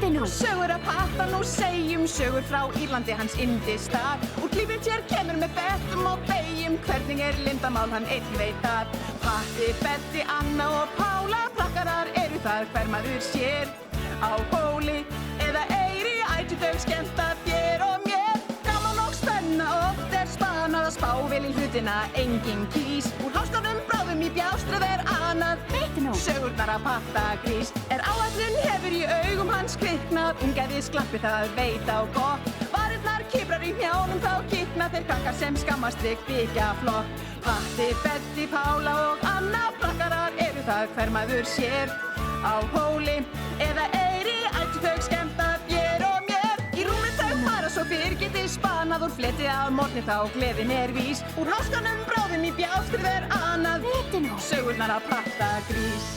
Bíddu nú. Sögur af Patta, nú segjum sögur frá Írlandi, hans yndisstað. Úr Klippintér kemur með bettum og beyjum, hvernig leyndarmál hann einn veit það. Patti, Betti, Anna og Pála, prakkarar eru þar hver maður sér. Á Hóli eða Eyri ættu þau skemmta þér og mér. Gaman og spenna, oft spanað að spá vel í hlutina, enginn kýs. Úr háskáðum bráðum í bjástrið annað. Bíddu nú. Sögurnar af Pattagrís. Áætlun hefur í augum hans kviknað, ungæðis glampi það veit á gott. Varirnar kiprar í hnjánum, þá kikna þeir krakkar sem skammast þykja flott. Patti, Betti, Pála og Anna, prakkarar eru það hver maður sér. Á Hóli eða Eyri ættu þau skemmta þér og mér. Í rúmið þau fara svo geti spanað úr fleti að morgni, þá gleðin vís. Úr háskanum bráðum í bjástrið annað. Bíddu nú. Sögurnar af Pattagrís.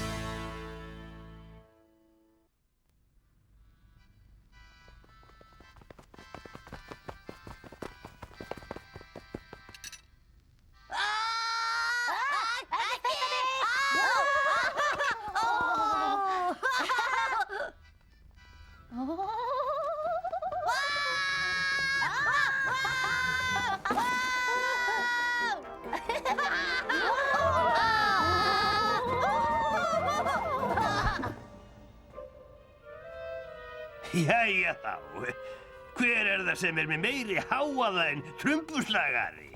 Jæja þá, hver það sem með meiri háaða en trumbuslagari?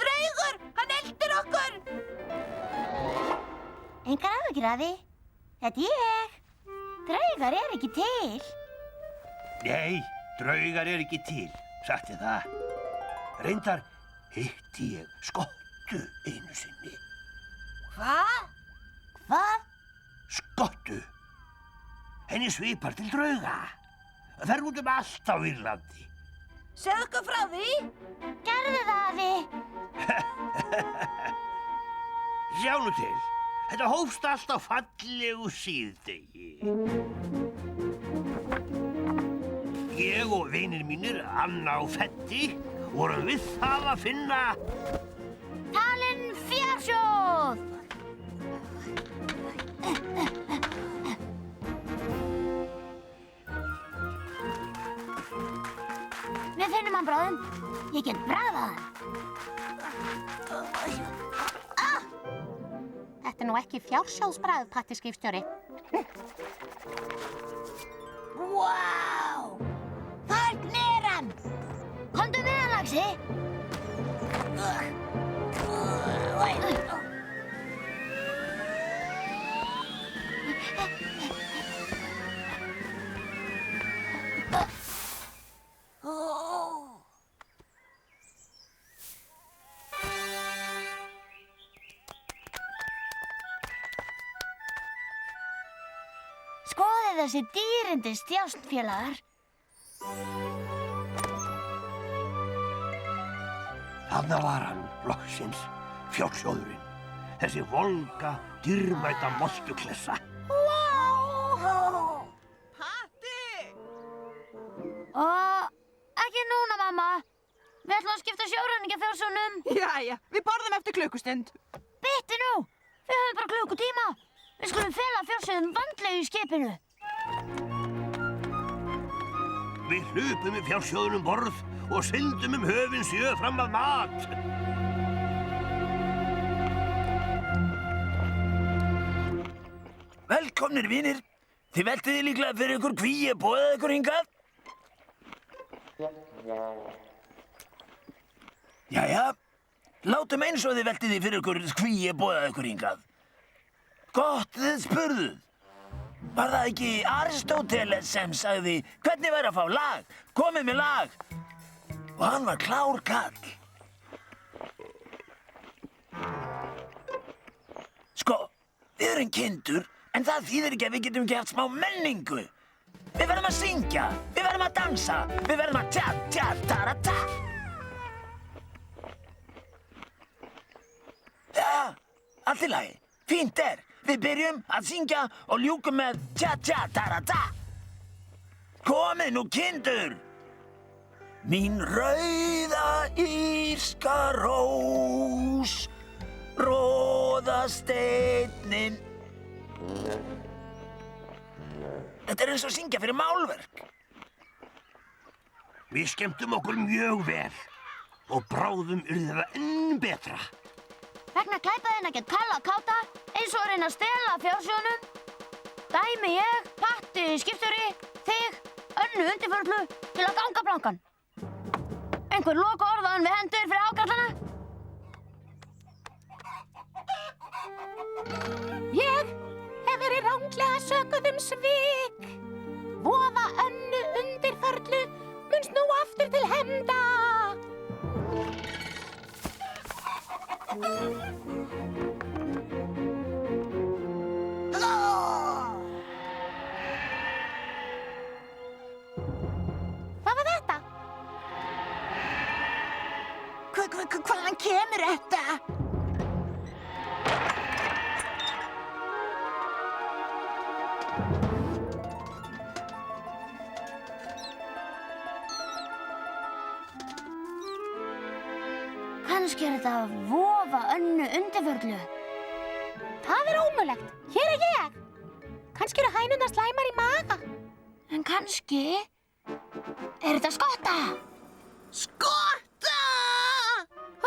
Draugur, hann eldir okkur! Engar áhyggjur af því. Þetta ég. Draugar ekki til. Nei, draugar ekki til, sagt ég það. Reyndar hitti ég skottu einu sinni. Hvað? Hvað? Skottu. Henni svipar til drauga. Það út allt á Írlandi. Segðu okkur frá því. Gerðu það, afi. Sjá nú til. Þetta hófst allt á fallegu síðdegi. Ég og vinir mínir, Anna og Fetti, vorum við það að finna Talinn fjársjóð. Við finnum hann bráðum. Ég get bragðað hann. Þetta nú ekki fjársjóðsbragð, Patti skipstjóri. Vá! Þarna hann! Komdu með hann, Laxi. Skoðið þessi dýrindis þjást, félagar. Þarna var hann, loksins, fjársjóðurinn. Þessi volga, dýrmæta moltuklessa. Patti! Ekki núna, mamma. Við ætlum að skipta sjóræningjaþjórsónum. Jæja, við borðum eftir klukkustund. Bittu nú! Við höfum bara klukkutíma. Við skulum fela fjársjóðum vandlega í skipinu. Við hlupum í fjársjóðunum borð og syldum höfin sjö fram að mat. Velkomnir, vinir. Þið veltiði líklega fyrir ykkur hví ég boðaði ykkur hingað. Jæja, látum eins og þið veltiði fyrir ykkur hví ég boðaði ykkur hingað. Gott þið spurðuð. Var það ekki Aristóteles sem sagði hvernig væri að fá lag? Komið með lag. Og hann var klár kall. Sko, við erum kindur, en það þýðir ekki að við getum ekki haft smá menningu. Við verðum að syngja, við verðum að dansa, við verðum að tja-tja-tara-ta. Já, allt í lagi. Fínt Við byrjum að syngja og ljúkum með tja-tja-tara-ta. Komið nú, kindur! Mín rauða írska rós, róða steinninn. Þetta eins og syngja fyrir málverk. Við skemmtum okkur mjög vel og bráðum urðu það enn betra. Vegna glæpaðina get Kalla káta eins og reyna að stela fjársjóðnum. Dæmi ég, Patti skipstjóri, þig, Önnu undirförlu til að ganga plankan. Einhver lokaorðan við hendur fyrir ákallana? Ég hef verið ranglega sökuð svik. Voða Önnu undirförlu mun snúa aftur til hefnda. Hvað var þetta? Hvaðan kemur þetta? Kannski þetta vofa Önnu undirförlu. Það ómögulegt. Hér ég. Kannski eru hænurnar slæmar í maga. En kannski þetta Skotta. Skotta!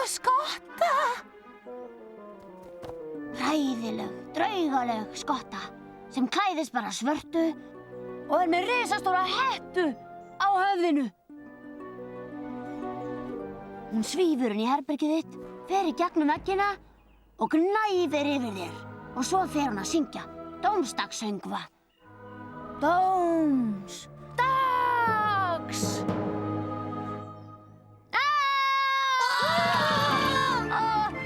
Skotta! Hræðileg, draugaleg Skotta sem klæðist bara svörtu og með risastóra hettu á höfðinu. Hún svífur inn í herbergið þitt, fer í gegnum veggina og gnæfir yfir þér. Og svo fer hún að syngja dómsdagssöngva. Dómsdags!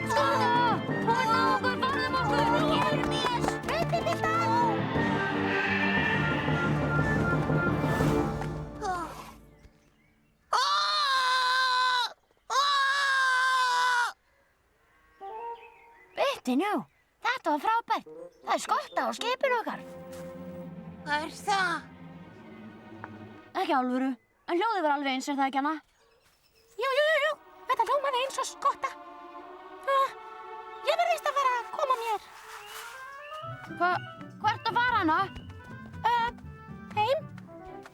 Skotta! Forðum okkur, forðum okkur! Hermes! Vettipilta! Nú, þetta var frábært. Það Skotta á skipinu okkar. Hvað það? Ekki alvöru, en hljóðið var alveg eins, það ekki hana? Jú. Þetta hljómaði eins og Skotta. Ég verðist að fara að koma mér. Hvert að fara hana? Heim.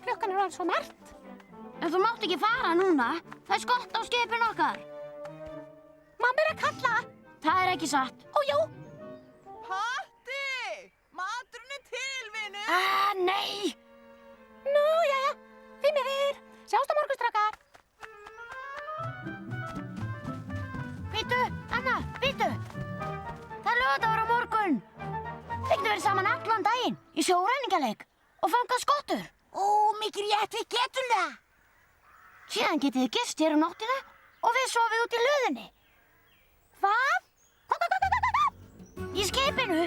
Klukkan orðin svo margt. En þú mátt ekki fara núna. Það Skotta á skipinu okkar. Mamma að kalla. Það ekki satt. Jú. Patti! Maturinn til, vinur! Nei! Nú, jæja. Því miður. Sjáumst á morgun, strákar. Bíddu, Anna, bíddu. Það er laugardagur á morgun. Við getum verið saman allan daginn í sjóræningaleik og fangað skottur. Mikið rétt, við getum það! Síðan getið þið gist hér nóttina og við sofið út í löðinni. Hvað? Í skipinu.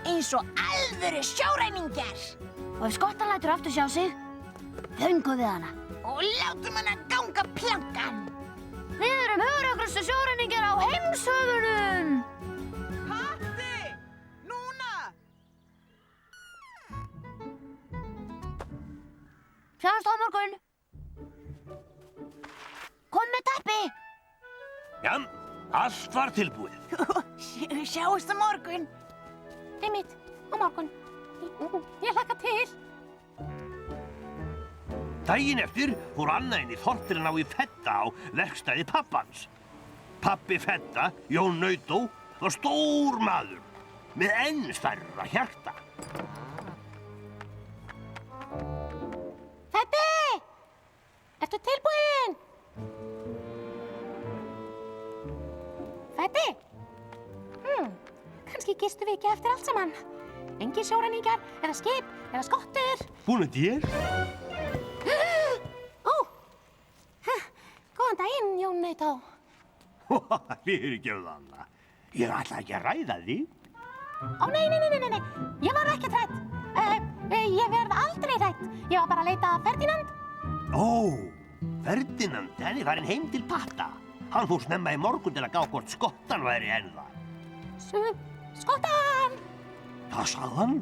Eins og alvöru sjóræningjar! Og ef Skottan lætur aftur sjá sig, föngum við hana. Og látum hana ganga plankan! Við erum hugrakkustu sjóræningjar á heimshöfunum. Patti! Núna! Sjáumst á morgun. Kom með teppi. Já, allt var tilbúið. Sjáumst á morgun! Einmitt, á morgun. Ég hlakka til. Daginn eftir fór Anna inn í þorpið að ná í Fedda á verkstæði pappans. Pappi Fedda, Jón Nautó, var stór maður með enn stærra hjarta. Feddi! Ertu tilbúinn? Feddi? Kannski gistu við ekki eftir allt saman. Engin sjóræningjar, eða skip, eða skottur. Búin að þér? Góðan daginn, Jón Nautó. Fyrirgefðu, Anna. Ég ætla ekki að ræða þig. Nei. Ég var ekkert hrædd. Ég verð aldrei hrædd. Ég var bara að leita að Ferdinand. Ferdinand, hann er farin heim til Patta. Hann fór snemma í morgun til að gá hvort Skottan væri enn það. Skottan! Það sagði hann.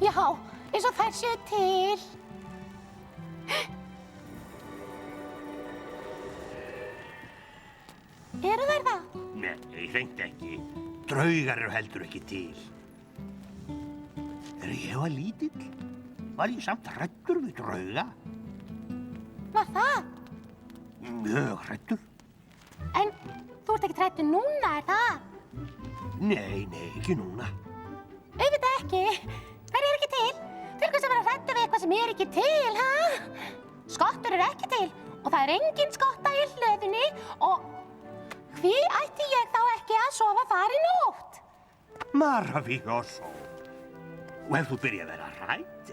Já, eins og þær séu til. Eru þær það? Nei, hreint ekki. Draugar eru heldur ekki til. Þegar ég var lítill, var ég samt hræddur við drauga. Var það? Mjög hræddur. En þú ert ekki hræddur núna, er það? Nei, ekki núna. Auðvitað ekki. Þær eru ekki til. Til hvers að vera hræddur við eitthvað sem er ekki til, ha? Skottur eru ekki til og það er engin skotta í hlöðunni og hví ætti ég þá ekki að sofa þar í nótt? Maravilloso. Og ef þú byrja að vera hrædd,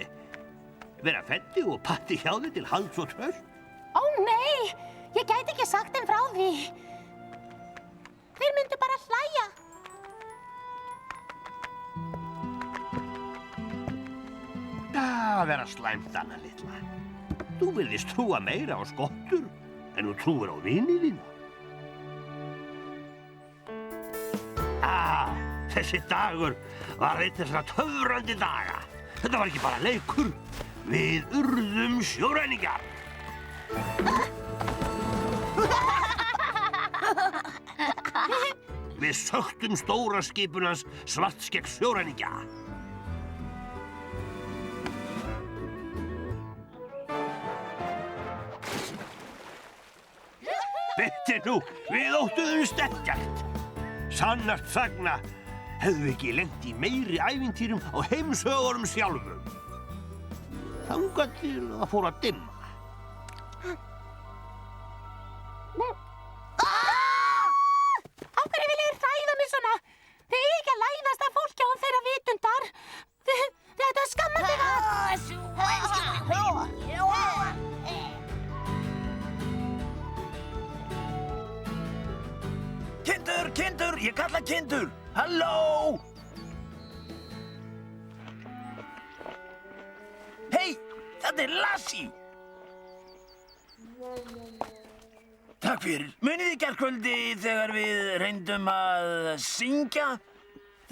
vera Feddi og Patti hjá þig til halds og tröst? Ó nei, ég gæti ekki sagt þeim frá því. Þeir myndu bara hlæja. Það vera slæmt, Anna litla. Þú virðist trúa meira á skottur en þú trúir á vini þína. Þessi dagur var einn þessara töfrandi daga. Þetta var ekki bara leikur. Við urðum sjóræningjar. Við söktum stóra skipunans svartskegg sjóræningja. Bitti nú, við óttuðumst ekkert. Sannast sagna hefðum við ekki lent í meiri ævintýrum á heimsögunum sjálfum. Þangað til það fór að dimma. Af hverju viljið þið hræða mig svona? Þið eigi ekki að læðast af fólki án þeirra vitundar. Þetta er skammandi Kindur, ég kalla kindur. Halló! Hei, þetta er Lassie. Takk fyrir. Munið í gærkvöldi þegar við reyndum að syngja?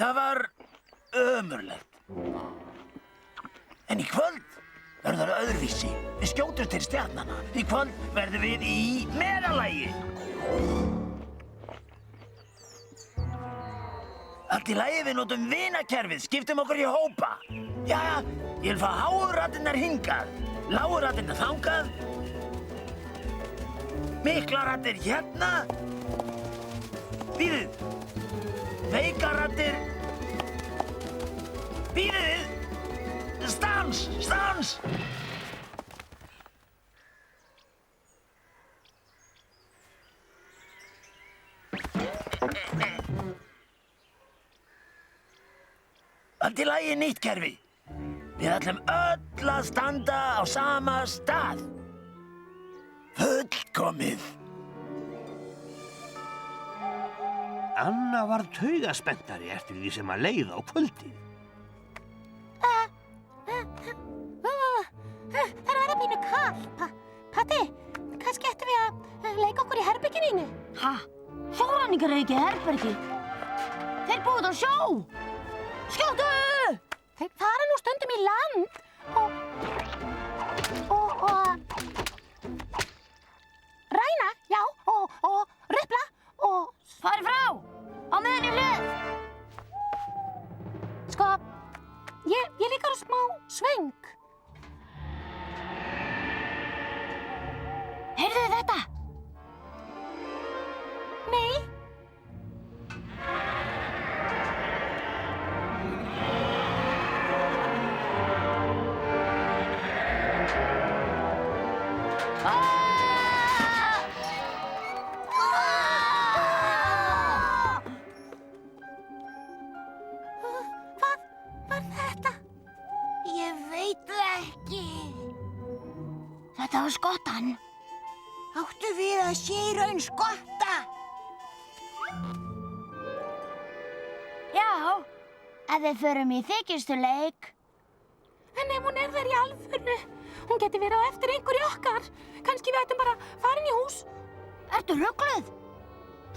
Það var ömurlegt. En í kvöld verður það öðruvísi. Við skjótum til stjarnanna. Í kvöld verðum við í meðalagi. Allt í lagi, við notum vinakerfið, skiptum okkur í hópa. Jæja, ég vil fá háu-raddirnar hingað, lágu-raddirnar þangað, mikla-raddir hérna. Bíðið, veika-raddir. Bíðið, stans. Allt í lagi, nýtt kerfi. Við ætlum öll að standa á sama stað. Fullkomið. Anna var taugaspenntari eftir því sem að leið á kvöldið. Það er að vera pínu kalt. Patti, kannski ættum við að leika okkur í herberginu þínu. Ha? Sjóræningjar eru ekki í herbergi. Þeir búið á sjó. Skjótu! Þeir fara nú stundum í land og ræna, já, og rupla og... Farið frá! Á miðinni hlið! Sko, ég líkar á smá svöng. Heyrðu þið þetta? Nei. Ég veit það ekki. Þetta var skottan. Áttu við að sé í raun skotta? Já, ef við förum í þykistuleik. En ef hún er þar í alvöru, hún geti verið á eftir einhverju okkar. Kannski við ættum bara fara inn í hús. Ertu rugluð?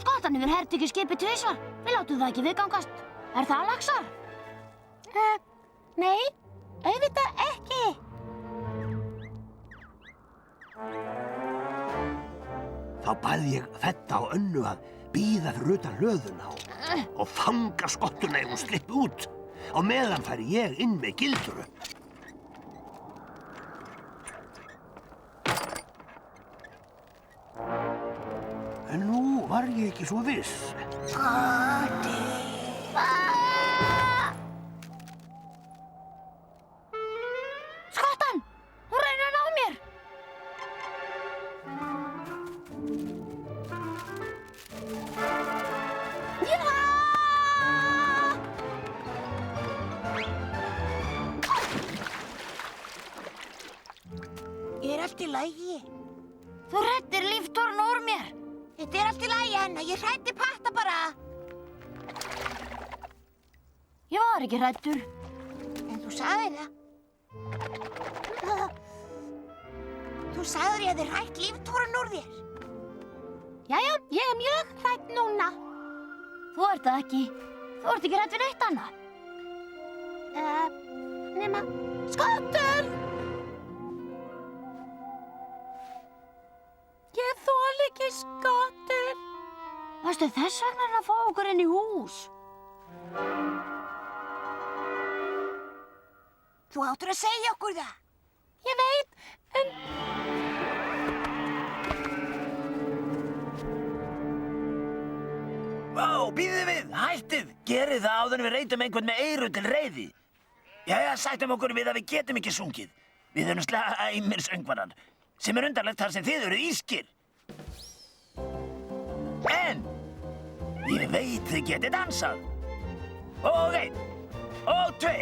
Skottan hefur hertekið skipið tvisvar. Við látum það ekki viðgangast. Er það laxar? Nei, auðvitað ekki. Þá bað ég Fedda og Önnu að bíða fyrir utan hlöðuna og fanga skottuna ef hún slippi út. Á meðan færi ég inn með gildru. En nú var ég ekki svo viss. Skottan! Hún reynir að ná mér! Er allt í lagi? Þú hræddir líftóruna úr mér. Þetta er allt í lagi, Anna. Ég hræddi Patta bara. Ég var ekki hræddur. En þú sagðir það. Þú sagðir ég hefði hrætt líftórun úr þér. Jæja, ég er mjög hrædd núna. Þú ert það ekki. Þú ert ekki hrædd við neitt annað. Nema skottur! Ég þoli ekki skottur. Varstu þess vegna að fá okkur inn í hús? Þú áttur að segja okkur það. Ég veit, en... Vá, bíðið við, hættið! Gerið það áður en við reytum einhvern með eyru til reiði. Jæja, sættum okkur við að við getum ekki sungið. Við erum slæmir söngvarar, sem er undarlegt þar sem þið eru ískir. En ég veit þið getið dansað. Og 1, og 2.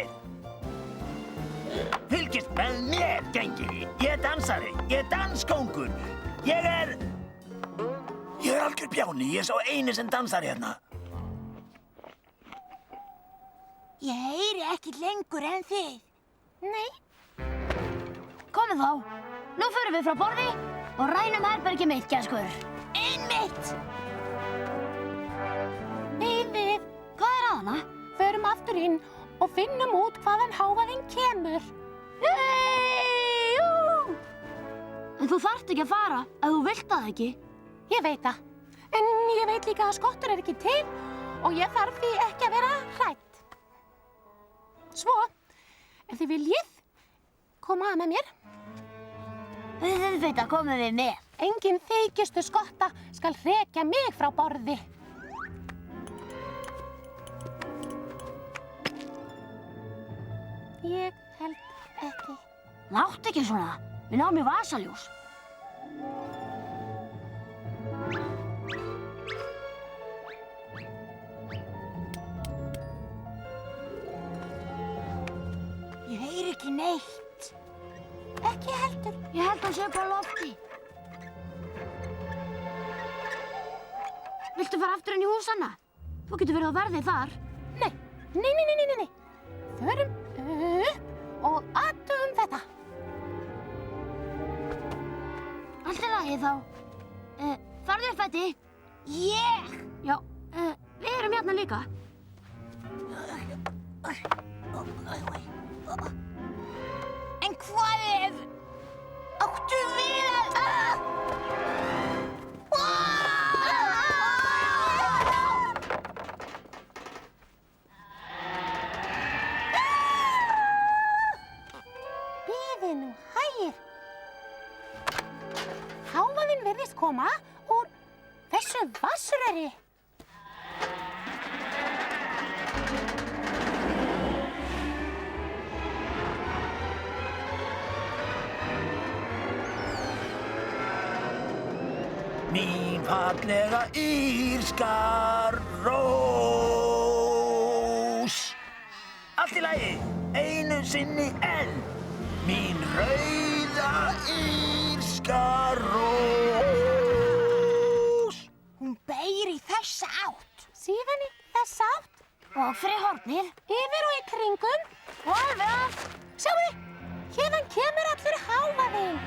Fylgist með mér, gengi. Ég er dansari, ég er danskóngur. Ég er algjör bjáni, ég er sá eini sem dansar hérna. Ég heyri ekki lengur en þið. Nei, Komið þá. Nú förum við frá borði og rænum herbergið mitt, gæskur. Einmitt! bíðið. Hvað er að hana? Förum aftur inn og finnum út hvaðan hávaðinn kemur. Hey, jú! En þú þarft ekki að fara ef þú vilt það ekki. Ég veit það. En ég veit líka að skottur er ekki til og ég þarf því ekki að vera hrædd. Svo, ef þið viljið, koma með mér. Auðvitað komum við með. Engin þykistu skotta skal hrekja mig frá borði. Ég held ekki. Láttu ekki svona. Við náum í vasaljós. Ég heyri ekki neitt. Ekki heldur. Ég held að sé upp á lofti. Viltu fara aftur inn í húsana? Þú getur verið á verði þar. Nei. Förum upp og athugum þetta. Allt í lagi þá. Farðu upp, Eddi. Ég! Já, við erum hérna líka. En hvað ef... Áttu við að... Bíðið nú hægir. Hávaðinn virðist koma úr þessu vatnsröri. Mín fallega írska rós. Allt í lagi, einu sinni enn. Mín rauða írska rós. Hún beir í þessa átt. Síðan í þessa átt, Og fyrir hornið. yfir og í kringum. Og alveg að. Sjáu, hérðan kemur allur hávaðinn.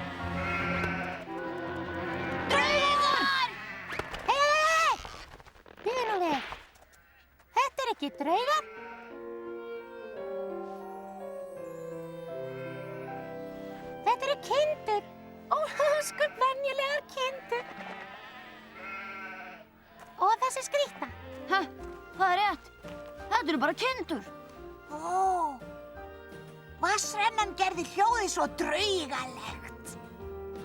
Draugar! Hei! Bíðið nú við. Þetta er ekki draugar. Þetta eru kindur. Ósköp venjulegar kindur. Og þessi skrýtna. Það er rétt. Þetta eru bara kindur. Ó, vatnsrennan gerði hljóðið svo draugalegt.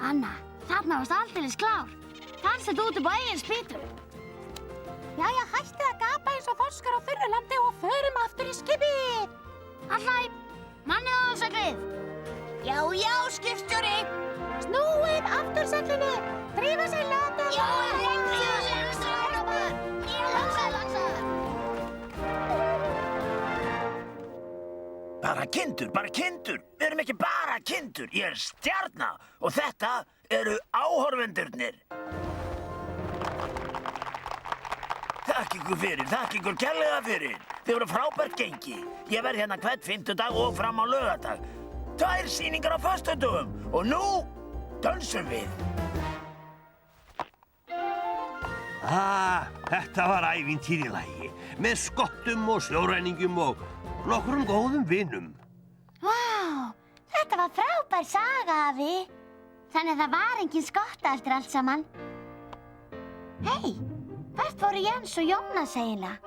Anna, þarna varst aldeilis klár. Fannst þetta út upp á eigin spýtur. Jæja, hættið að gapa eins og þorskar á þurru landi og förum aftur í skipið. Alltaf, mannið á seglið. Já, já, skipstjóri. Snúið aftur seglinu. Drífa sig lata. Já, Bara kindur, bara kindur. Við erum ekki bara kindur. Ég er stjarna og þetta eru áhorfendurnir. Þakk ykkur fyrir, þakk ykkur kærlega fyrir. Þið voru frábært gengi. Ég verð hérna hvern fimmtudag og fram á laugardag. 2 sýningar á föstudögum og nú dönsum við. Þetta var ævintýri lagi. Með skottum og sjóræningjum og nokkrum góðum vinum. Vá, þetta var frábær saga, afi. Þannig að það var engin skotta eftir allt saman. Hei, hvert fóru Jens og Jónas eiginlega?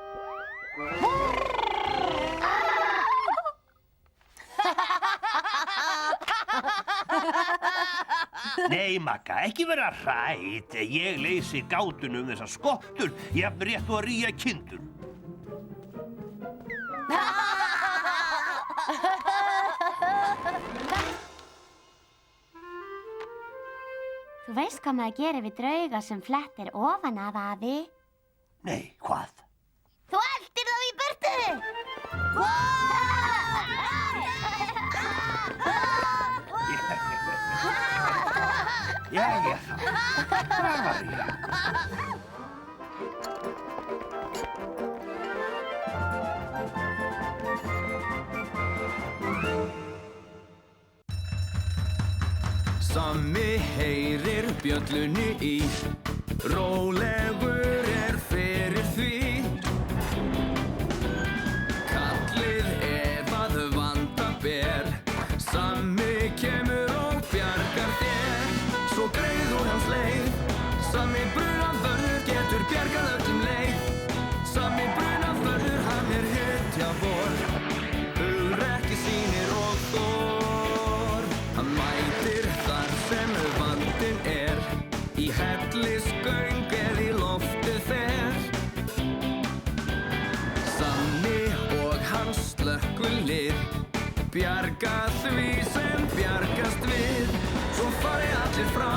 Nei, Magga, ekki vera hrædd. Ég leysi gátunum þessar skottur, jafn rétt og að ríja kindur. Þú veist hvað maður gerir við drauga sem flettir ofan af, afi? Nei, hvað? Þú eldir þá í burtu! Jæja þá, hvar var ég? Sammi heyrir bjöllunni í, rólegur er fyrir því. Kallið ef að vanda ber, Sammi kemur og bjargar þér. Svo greið úr hans leið, Sammi brunavörður getur bjargað öllum leið. Sammi brunavörður, hann er hetja vor, hugrekki sýnir og þor. Hann mætir þar sem vandinn er, í hellisgöng eða í loftið fer. Sammi og hans slökkvilið bjarga því sem bjargast við. Svo fari allir frá,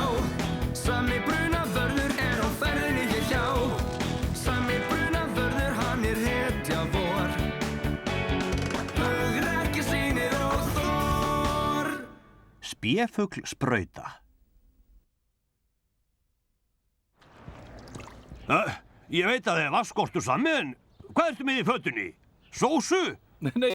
Sammi brunavörður er á ferðinni hér hjá. Sammi brunavörður, hann er hetja vor, hugrekki sýnir og þor. Spéfugl sprauta. Ég veit að þið er vatnsskortur Sammi, en hvað ertu með í fötunni? Sósu? Nei.